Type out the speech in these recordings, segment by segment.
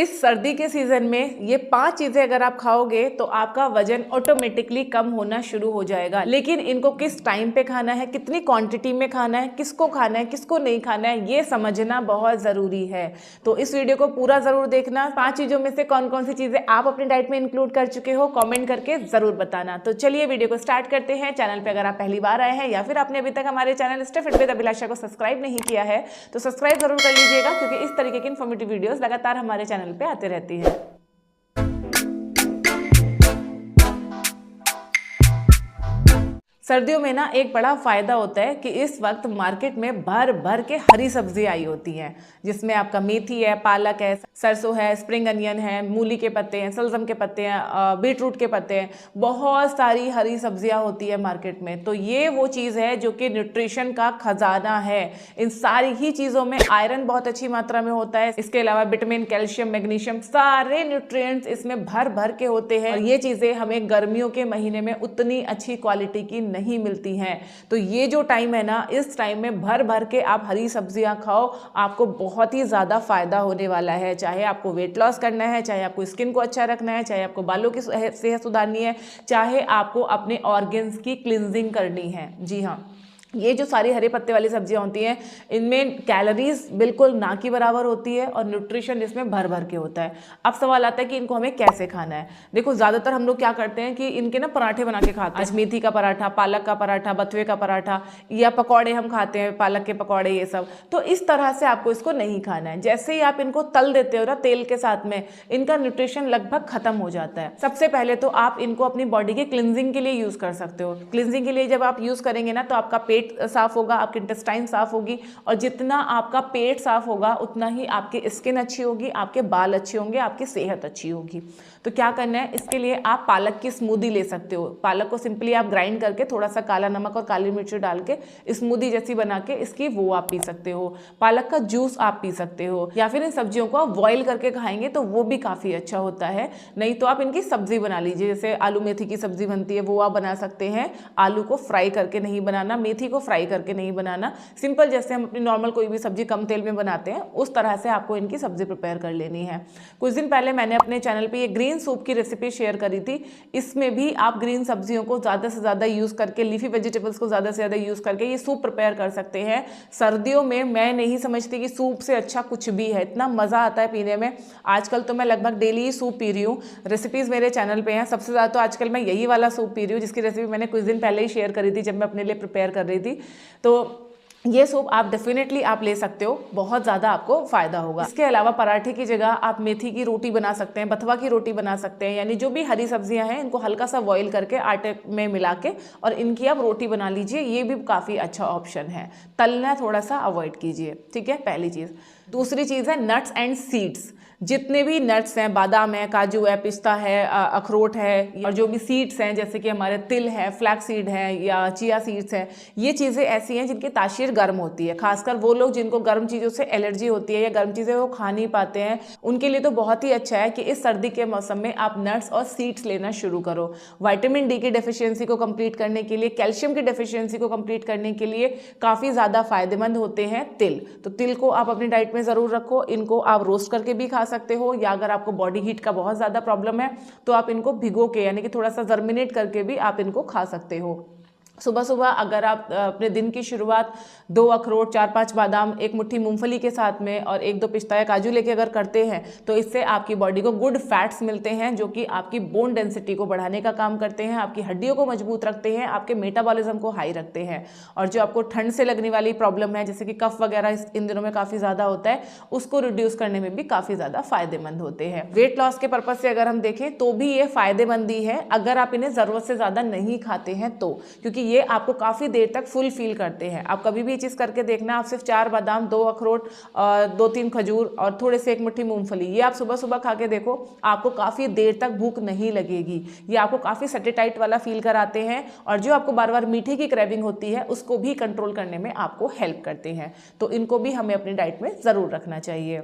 इस सर्दी के सीजन में ये 5 चीजें अगर आप खाओगे तो आपका वजन ऑटोमेटिकली कम होना शुरू हो जाएगा। लेकिन इनको किस टाइम पे खाना है, कितनी क्वांटिटी में खाना है, किसको नहीं खाना है, ये समझना बहुत जरूरी है। तो इस वीडियो को पूरा जरूर देखना। 5 चीजों में से कौन कौन सी चीजें आप अपनी डाइट में इंक्लूड कर चुके हो, कमेंट करके जरूर बताना। तो चलिए वीडियो को स्टार्ट करते हैं। चैनल पे अगर आप पहली बार आए हैं या फिर आपने अभी तक हमारे चैनल स्टे फिट विद अभिलाषा को सब्सक्राइब नहीं किया है तो सब्सक्राइब जरूर कर लीजिएगा, क्योंकि इस तरीके की इन्फॉर्मेटिव वीडियोस लगातार हमारे चैनल पे आते रहती है। सर्दियों में ना एक बड़ा फायदा होता है कि इस वक्त मार्केट में भर भर के हरी सब्जी आई होती हैं, जिसमें आपका मेथी है, पालक है, सरसों है, स्प्रिंग अनियन है, मूली के पत्ते हैं, सलजम के पत्ते हैं, बीट रूट के पत्ते हैं। बहुत सारी हरी सब्जियां होती है मार्केट में। तो ये वो चीज़ है जो कि न्यूट्रिशन का खजाना है। इन सारी ही चीज़ों में आयरन बहुत अच्छी मात्रा में होता है। इसके अलावा विटामिन, कैल्शियम, मैग्नीशियम, सारे न्यूट्रिएंट्स इसमें भर भर के होते हैं। और ये चीज़ें हमें गर्मियों के महीने में उतनी अच्छी क्वालिटी की नहीं मिलती हैं। तो ये जो टाइम है ना, इस टाइम में भर भर के आप हरी सब्जियां खाओ, आपको बहुत ही ज़्यादा फायदा होने वाला है। चाहे आपको वेट लॉस करना है, चाहे आपको स्किन को अच्छा रखना है, चाहे आपको बालों की सेहत सुधारनी है, चाहे आपको अपने ऑर्गन्स की क्लिनजिंग करनी है। जी हाँ, ये जो सारी हरे पत्ते वाली सब्जियां होती हैं, इनमें कैलोरीज बिल्कुल ना की बराबर होती है और न्यूट्रिशन इसमें भर भर के होता है। अब सवाल आता है कि इनको हमें कैसे खाना है। देखो, ज़्यादातर हम लोग क्या करते हैं कि इनके ना पराठे बना के खाते हैं। आज मेथी का पराठा, पालक का पराठा, बथुए का पराठा, या पकौड़े हम खाते हैं, पालक के पकौड़े, ये सब। तो इस तरह से आपको इसको नहीं खाना है। जैसे ही आप इनको तल देते हो ना तेल के साथ में, इनका न्यूट्रिशन लगभग खत्म हो जाता है। सबसे पहले तो आप इनको अपनी बॉडी के क्लिनजिंग के लिए यूज़ कर सकते हो। क्लिनजिंग के लिए जब आप यूज़ करेंगे ना, तो आपका पेट साफ होगा, आपकी इंटेस्टाइन साफ होगी, और जितना आपका पेट साफ होगा उतना ही आपकी स्किन अच्छी होगी, आपके बाल अच्छे होंगे, आपकी सेहत अच्छी होगी। तो क्या करना है, इसके लिए आप पालक की स्मूदी ले सकते हो। पालक को सिंपली आप ग्राइंड करके थोड़ा सा काला नमक और काली मिर्च डाल के स्मूदी जैसी बना के इसकी वो आप पी सकते हो। पालक का जूस आप पी सकते हो, या फिर इन सब्जियों को आप बॉईल करके खाएंगे तो वो भी काफ़ी अच्छा होता है। नहीं तो आप इनकी सब्जी बना लीजिए, जैसे आलू मेथी की सब्जी बनती है, वो आप बना सकते हैं। आलू को फ्राई करके नहीं बनाना, मेथी को फ्राई करके नहीं बनाना, सिंपल जैसे हम अपनी नॉर्मल कोई भी सब्जी कम तेल में बनाते हैं उस तरह से आपको इनकी सब्जी प्रिपेयर कर लेनी है। कुछ दिन पहले मैंने अपने चैनल पे ये ग्रीन सूप की रेसिपी शेयर करी थी। इसमें भी आप ग्रीन सब्जियों को ज़्यादा से ज़्यादा यूज़ करके, लीफी वेजिटेबल्स को ज़्यादा से ज़्यादा यूज़ करके ये सूप प्रिपेयर कर सकते हैं। सर्दियों में मैं नहीं समझती कि सूप से अच्छा कुछ भी है। इतना मज़ा आता है पीने में। आजकल तो मैं लगभग डेली ही सूप पी रही हूँ। रेसिपीज़ मेरे चैनल पर हैं। सबसे ज़्यादा तो आजकल मैं यही वाला सूप पी रही हूँ, जिसकी रेसिपी मैंने कुछ दिन पहले ही शेयर करी थी जब मैं अपने लिए प्रिपेयर कर रही थी। तो ये सूप आप डेफिनेटली आप ले सकते हो, बहुत ज़्यादा आपको फ़ायदा होगा। इसके अलावा पराठे की जगह आप मेथी की रोटी बना सकते हैं, बथुआ की रोटी बना सकते हैं। यानी जो भी हरी सब्जियां हैं इनको हल्का सा बॉईल करके आटे में मिला के और इनकी आप रोटी बना लीजिए। ये भी काफ़ी अच्छा ऑप्शन है। तलना थोड़ा सा अवॉइड कीजिए, ठीक है, पहली चीज़। दूसरी चीज़ है नट्स एंड सीड्स। जितने भी नट्स हैं, बादाम है, काजू है, पिस्ता है, अखरोट है, और जो भी सीड्स हैं जैसे कि हमारे तिल है, फ्लैक्स सीड है, या चिया सीड्स हैं, ये चीज़ें ऐसी हैं जिनकी तासीर गर्म होती है। खासकर वो लोग जिनको गर्म चीज़ों से एलर्जी होती है या गर्म चीज़ें वो खा नहीं पाते हैं, उनके लिए तो बहुत ही अच्छा है कि इस सर्दी के मौसम में आप नट्स और सीड्स लेना शुरू करो। विटामिन डी की डेफिशिएंसी को कंप्लीट करने के लिए, कैल्शियम की डेफिशिएंसी को कंप्लीट करने के लिए काफ़ी ज़्यादा फायदेमंद होते हैं तिल। तो तिल को आप अपनी डाइट में ज़रूर रखो। इनको आप रोस्ट करके भी खा सकते हो, या अगर आपको बॉडी हीट का बहुत ज़्यादा प्रॉब्लम है तो आप इनको भिगो के, यानी कि थोड़ा सा जर्मिनेट करके भी आप इनको खा सकते हो। सुबह सुबह अगर आप अपने दिन की शुरुआत 2 अखरोट, 4-5 बादाम, एक मुट्ठी मूंगफली के साथ में और 1-2 पिस्ता या काजू लेके अगर करते हैं तो इससे आपकी बॉडी को गुड फैट्स मिलते हैं, जो कि आपकी बोन डेंसिटी को बढ़ाने का काम करते हैं, आपकी हड्डियों को मजबूत रखते हैं, आपके मेटाबॉलिज्म को हाई रखते हैं। और जो आपको ठंड से लगने वाली प्रॉब्लम है, जैसे कि कफ वगैरह इन दिनों में काफ़ी ज़्यादा होता है, उसको रिड्यूस करने में भी काफ़ी ज़्यादा फायदेमंद होते हैं। वेट लॉस के पर्पज़ से अगर हम देखें तो भी ये फायदेमंद ही है, अगर आप इन्हें ज़रूरत से ज़्यादा नहीं खाते हैं तो, क्योंकि ये आपको काफ़ी देर तक फुल फील करते हैं। आप कभी भी ये चीज़ करके देखना, आप सिर्फ 4 बादाम, 2 अखरोट, 2-3 खजूर और थोड़े से 1 मुट्ठी मूंगफली, ये आप सुबह सुबह खा के देखो, आपको काफ़ी देर तक भूख नहीं लगेगी। ये आपको काफ़ी सैटिस्फाइड वाला फील कराते हैं, और जो आपको बार बार मीठे की क्रेविंग होती है उसको भी कंट्रोल करने में आपको हेल्प करते हैं। तो इनको भी हमें अपनी डाइट में ज़रूर रखना चाहिए।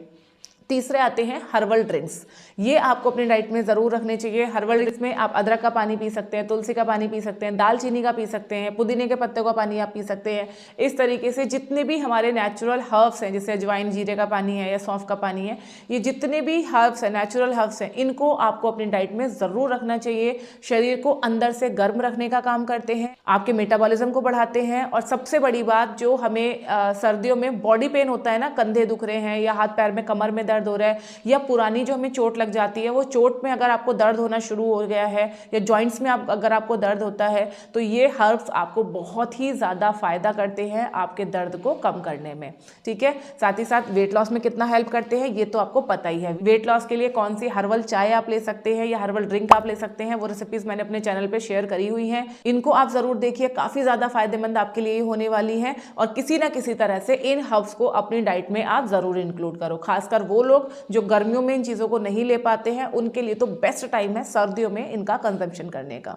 तीसरे आते हैं हर्बल ड्रिंक्स। ये आपको अपनी डाइट में ज़रूर रखने चाहिए। हर्बल ड्रिंक्स में आप अदरक का पानी पी सकते हैं, तुलसी का पानी पी सकते हैं, दालचीनी का पी सकते हैं, पुदीने के पत्ते का पानी आप पी सकते हैं। इस तरीके से जितने भी हमारे नेचुरल हर्ब्स हैं, जैसे अजवाइन जीरे का पानी है या सौंफ का पानी है, ये जितने भी हर्ब्स हैं, नेचुरल हर्ब्स हैं, इनको आपको अपनी डाइट में ज़रूर रखना चाहिए। शरीर को अंदर से गर्म रखने का काम करते हैं, आपके मेटाबॉलिज्म को बढ़ाते हैं। और सबसे बड़ी बात, जो हमें सर्दियों में बॉडी पेन होता है ना, कंधे दुख रहे हैं या हाथ पैर में कमर में दर्द हो रहा है, या पुरानी जो हमें चोट लग जाती है, वो चोट में अगर आपको दर्द होना शुरू हो गया है, या जॉइंट्स में अगर आपको दर्द होता है, तो ये हर्ब्स आपको बहुत ही ज़्यादा फायदा करते हैं आपके दर्द को कम करने में। ठीक है, साथ ही साथ वेट लॉस में कितना हेल्प करते हैं ये तो आपको पता ही है। वेट लॉस के लिए कौन सी हर्बल चाय आप ले सकते हैं या हर्बल ड्रिंक आप ले सकते हैं, वो रेसिपीज मैंने अपने चैनल पे शेयर करी हुई हैं। इनको आप जरूर देखिए, काफी ज्यादा फायदेमंद आपके लिए होने वाली हैं। और किसी ना किसी तरह से इन हर्ब्स को अपनी डाइट में आप जरूर इंक्लूड करो। खासकर वो लोग जो गर्मियों में इन चीजों को नहीं ले पाते हैं, उनके लिए तो बेस्ट टाइम है सर्दियों में इनका कंजम्पशन करने का।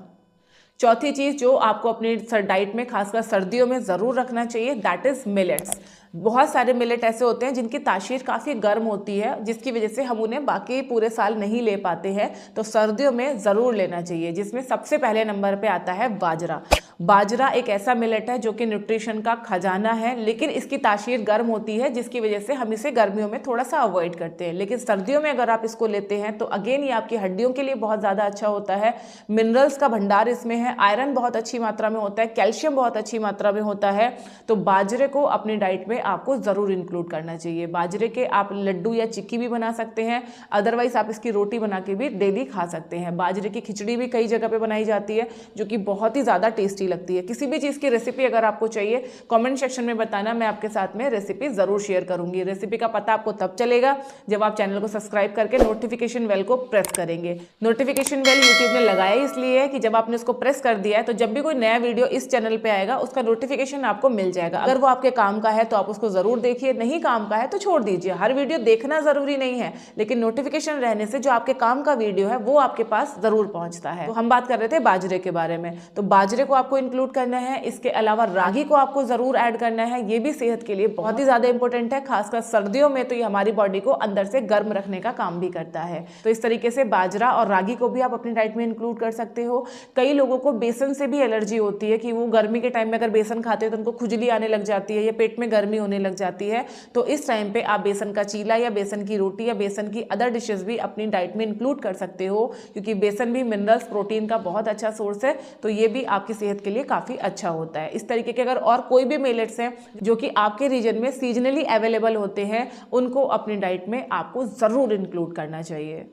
चौथी चीज जो आपको अपनी डाइट में खासकर सर्दियों में जरूर रखना चाहिए, दैट इज मिलेट्स। बहुत सारे मिलेट ऐसे होते हैं जिनकी तासीर काफ़ी गर्म होती है, जिसकी वजह से हम उन्हें बाकी पूरे साल नहीं ले पाते हैं, तो सर्दियों में ज़रूर लेना चाहिए। जिसमें सबसे पहले नंबर पे आता है बाजरा। बाजरा एक ऐसा मिलेट है जो कि न्यूट्रिशन का खजाना है, लेकिन इसकी तासीर गर्म होती है, जिसकी वजह से हम इसे गर्मियों में थोड़ा सा अवॉइड करते हैं। लेकिन सर्दियों में अगर आप इसको लेते हैं तो अगेन ये आपकी हड्डियों के लिए बहुत ज़्यादा अच्छा होता है। मिनरल्स का भंडार इसमें है, आयरन बहुत अच्छी मात्रा में होता है, कैल्शियम बहुत अच्छी मात्रा में होता है। तो बाजरे को अपनी डाइट में आपको जरूर इंक्लूड करना चाहिए। बाजरे के आप लड्डू या चिक्की भी बना सकते हैं, अदरवाइज आप इसकी रोटी बना के भी डेली खा सकते हैं। बाजरे की खिचड़ी भी कई जगह पे बनाई जाती है, जो कि बहुत ही ज़्यादा टेस्टी लगती है। किसी भी चीज़ की रेसिपी अगर आपको चाहिए, कमेंट सेक्शन में बताना, मैं आपके साथ में रेसिपी ज़रूर शेयर करूंगी। रेसिपी का पता आपको तब चलेगा जब आप चैनल को सब्सक्राइब करके नोटिफिकेशन बेल को प्रेस करेंगे। नोटिफिकेशन बेल यूट्यूब ने लगाया इसलिए है कि जब आपने उसको प्रेस कर दिया है तो जब भी कोई नया वीडियो इस चैनल पे आएगा उसका नोटिफिकेशन आपको मिल जाएगा। अगर वो आपके काम का है तो आप उसको जरूर देखिए, नहीं काम का है तो छोड़ दीजिए। हर वीडियो देखना जरूरी नहीं है, लेकिन नोटिफिकेशन रहने से जो आपके काम का वीडियो है वो आपके पास जरूर पहुंचता है। तो हम बात कर रहे थे बाजरे के बारे में, तो बाजरे को आपको इंक्लूड करना है। इसके अलावा रागी को आपको जरूर ऐड करना है, ये भी सेहत के लिए बहुत ही ज्यादा इंपॉर्टेंट है। खासकर सर्दियों में तो ये हमारी बॉडी को अंदर से गर्म रखने का काम भी करता है। तो इस तरीके से बाजरा और रागी को भी आप अपनी डाइट में इंक्लूड कर सकते हो। कई लोगों को बेसन से भी एलर्जी होती है कि वो गर्मी के टाइम में अगर बेसन खाते हैं तो उनको खुजली आने लग जाती है या पेट में गर्मी होने लग जाती है। तो इस टाइम पे आप बेसन का चीला या बेसन की रोटी या बेसन की अदर डिशेस भी अपनी डाइट में इंक्लूड कर सकते हो, क्योंकि बेसन भी मिनरल्स प्रोटीन का बहुत अच्छा सोर्स है। तो ये भी आपकी सेहत के लिए काफ़ी अच्छा होता है। इस तरीके के अगर और कोई भी मिलेट्स हैं जो कि आपके रीजन में सीजनली अवेलेबल होते हैं, उनको अपनी डाइट में आपको ज़रूर इंक्लूड करना चाहिए।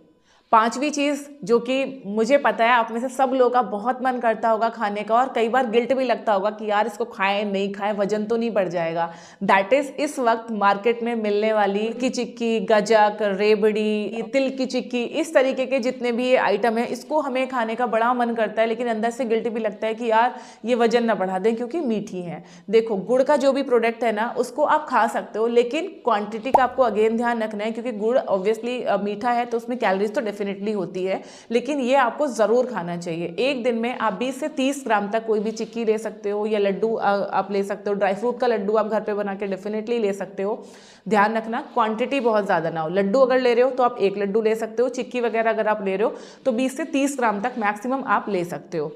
पांचवी चीज़ जो कि मुझे पता है आप में से सब लोगों का बहुत मन करता होगा खाने का, और कई बार गिल्ट भी लगता होगा कि यार इसको खाएं नहीं खाएं, वजन तो नहीं बढ़ जाएगा। दैट इज इस वक्त मार्केट में मिलने वाली की चिक्की, गजक, रेबड़ी, तिल की चिक्की, इस तरीके के जितने भी ये आइटम है, इसको हमें खाने का बड़ा मन करता है, लेकिन अंदर से गिल्ट भी लगता है कि यार ये वजन ना बढ़ा दें क्योंकि मीठी है। देखो, गुड़ का जो भी प्रोडक्ट है ना उसको आप खा सकते हो, लेकिन क्वांटिटी का आपको अगेन ध्यान रखना है, क्योंकि गुड़ ऑब्वियसली मीठा है तो उसमें कैलोरीज तो डेफिनेटली होती है, लेकिन ये आपको जरूर खाना चाहिए। एक दिन में आप 20 से 30 ग्राम तक कोई भी चिक्की ले सकते हो या लड्डू आप ले सकते हो। ड्राई फ्रूट का लड्डू आप घर पे बना के डेफिनेटली ले सकते हो। ध्यान रखना क्वांटिटी बहुत ज़्यादा ना हो। लड्डू अगर ले रहे हो तो आप एक लड्डू ले सकते हो, चिक्की वगैरह अगर आप ले रहे हो तो 20 से 30 ग्राम तक मैक्सिमम आप ले सकते हो।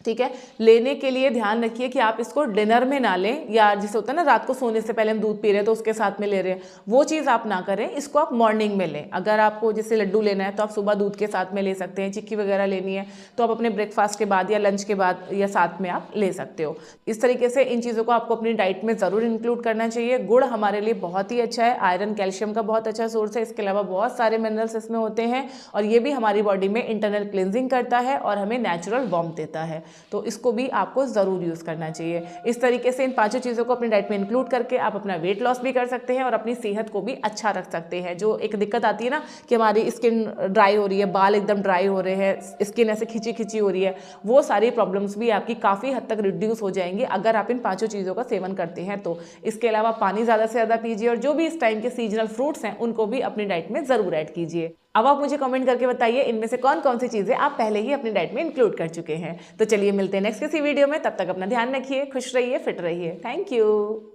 ठीक है, लेने के लिए ध्यान रखिए कि आप इसको डिनर में ना लें, या जैसे होता है ना रात को सोने से पहले हम दूध पी रहे हैं तो उसके साथ में ले रहे हैं, वो चीज़ आप ना करें। इसको आप मॉर्निंग में लें। अगर आपको जैसे लड्डू लेना है तो आप सुबह दूध के साथ में ले सकते हैं, चिक्की वगैरह लेनी है तो आप अपने ब्रेकफास्ट के बाद या लंच के बाद या साथ में आप ले सकते हो। इस तरीके से इन चीज़ों को आपको अपनी डाइट में ज़रूर इंक्लूड करना चाहिए। गुड़ हमारे लिए बहुत ही अच्छा है, आयरन कैल्शियम का बहुत अच्छा सोर्स है। इसके अलावा बहुत सारे मिनरल्स इसमें होते हैं, और ये भी हमारी बॉडी में इंटरनल क्लिनजिंग करता है और हमें नेचुरल वार्मथ देता है। तो इसको भी आपको ज़रूर यूज़ करना चाहिए। इस तरीके से इन पांचों चीज़ों को अपनी डाइट में इंक्लूड करके आप अपना वेट लॉस भी कर सकते हैं और अपनी सेहत को भी अच्छा रख सकते हैं। जो एक दिक्कत आती है ना कि हमारी स्किन ड्राई हो रही है, बाल एकदम ड्राई हो रहे हैं, स्किन ऐसे खिंची खिंची हो रही है, वो सारी प्रॉब्लम्स भी आपकी काफ़ी हद तक रिड्यूस हो जाएंगी अगर आप इन पांचों चीज़ों का सेवन करते हैं तो। इसके अलावा पानी ज़्यादा से ज़्यादा पीजिए, और जो भी इस टाइम के सीजनल फ्रूट्स हैं उनको भी अपनी डाइट में ज़रूर ऐड कीजिए। अब आप मुझे कमेंट करके बताइए इनमें से कौन कौन सी चीज़ें आप पहले ही अपनी डाइट में इंक्लूड कर चुके हैं। तो चलिए मिलते हैं नेक्स्ट किसी वीडियो में, तब तक अपना ध्यान रखिए, खुश रहिए, फिट रहिए। Thank you.